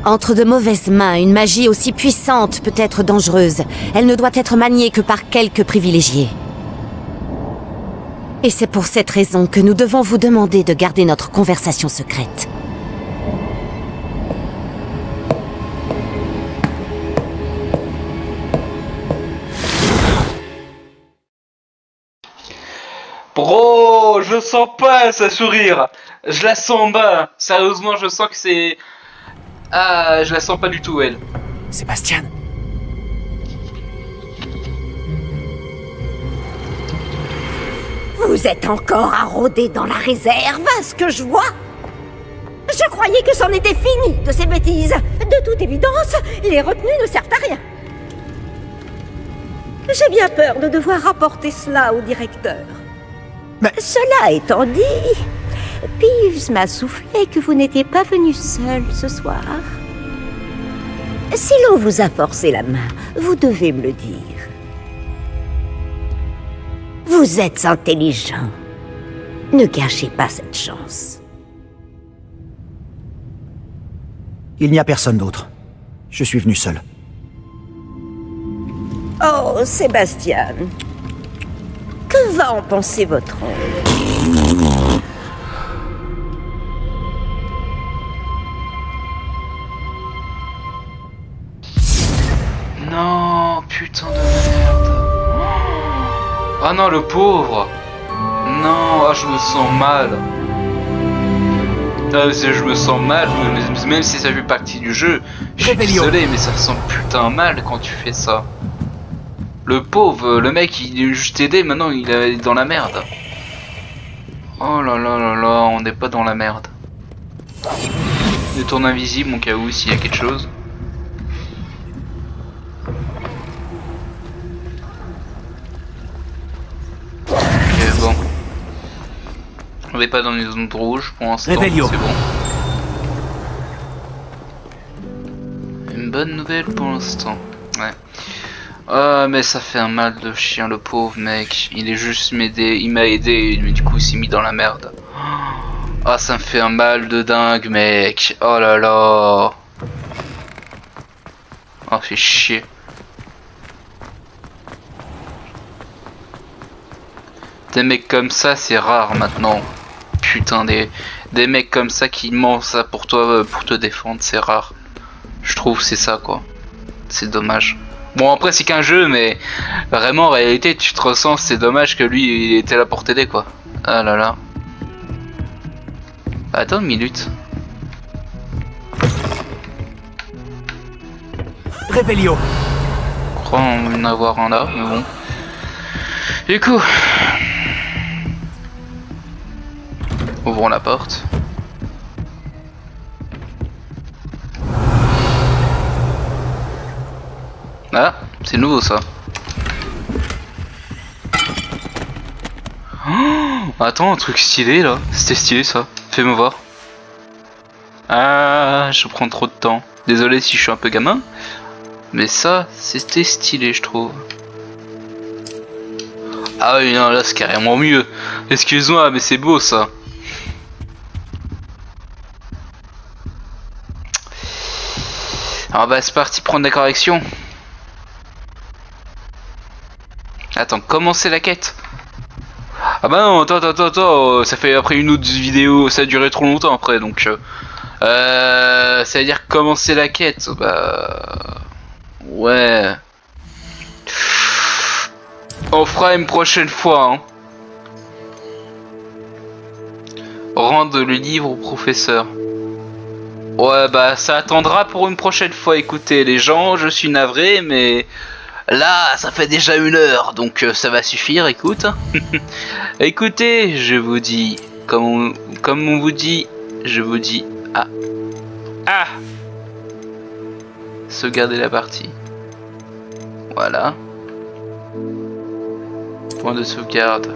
Entre de mauvaises mains, une magie aussi puissante peut être dangereuse. Elle ne doit être maniée que par quelques privilégiés. Et c'est pour cette raison que nous devons vous demander de garder notre conversation secrète. Bro, je sens pas sa sourire. Je la sens bas. Sérieusement, je sens que c'est... Ah, je la sens pas du tout, elle. Sébastien. Vous êtes encore à rôder dans la réserve, à ce que je vois. Je croyais que c'en était fini de ces bêtises. De toute évidence, les retenues ne servent à rien. J'ai bien peur de devoir rapporter cela au directeur. Mais... Cela étant dit, Peeves m'a soufflé que vous n'étiez pas venu seul ce soir. Si l'on vous a forcé la main, vous devez me le dire. Vous êtes intelligent. Ne gâchez pas cette chance. Il n'y a personne d'autre. Je suis venu seul. Oh, Sébastien. Que va en penser votre oncle? Non, putain de merde. Ah non, le pauvre. Non, je me sens mal. Je me sens mal, même si ça fait partie du jeu. Je suis désolé, mais ça sent putain mal quand tu fais ça. Le pauvre, le mec, il est juste aidé, maintenant il est dans la merde. Oh là là là là, on n'est pas dans la merde. Je tourne invisible, au cas où, s'il y a quelque chose. Ok, bon. On n'est pas dans une zone rouge pour l'instant, c'est bon. Une bonne nouvelle pour l'instant, ouais. Ah mais ça fait un mal de chien, le pauvre mec. Il est juste m'aider, il m'a aidé, mais du coup il s'est mis dans la merde. Ah ça me fait un mal de dingue mec. Oh là là. Oh fait chier. Des mecs comme ça c'est rare maintenant. Putain des mecs comme ça qui mentent ça pour toi, pour te défendre, c'est rare. Je trouve c'est ça quoi. C'est dommage. Bon après c'est qu'un jeu mais vraiment en réalité tu te ressens, c'est dommage que lui il était là pour t'aider quoi. Ah là là. Attends une minute. Réveillon. Je crois en avoir un là mais bon. Du coup. Ouvrons la porte. Ah, c'est nouveau ça. Oh, attends, un truc stylé là. C'était stylé ça. Fais-moi voir. Ah, je prends trop de temps. Désolé si je suis un peu gamin. Mais ça, c'était stylé, je trouve. Ah oui, non, là c'est carrément mieux. Excuse-moi, mais c'est beau ça. Alors bah c'est parti prendre la correction. Attends, commencer la quête. Ah bah non, attends, ça fait après une autre vidéo, ça a duré trop longtemps après, donc ça veut dire commencer la quête, bah ouais. On fera une prochaine fois, hein. Rendre le livre au professeur. Ouais bah ça attendra pour une prochaine fois. Écoutez les gens, je suis navré mais là ça fait déjà 1 heure donc ça va suffire. Écoute. Écoutez, je vous dis comme on vous dit, je vous dis sauvegarder la partie. Voilà. Point de sauvegarde.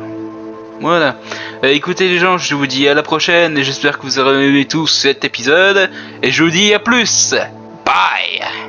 Voilà. Écoutez les gens, je vous dis à la prochaine et j'espère que vous aurez aimé tous cet épisode. Et je vous dis à plus. Bye.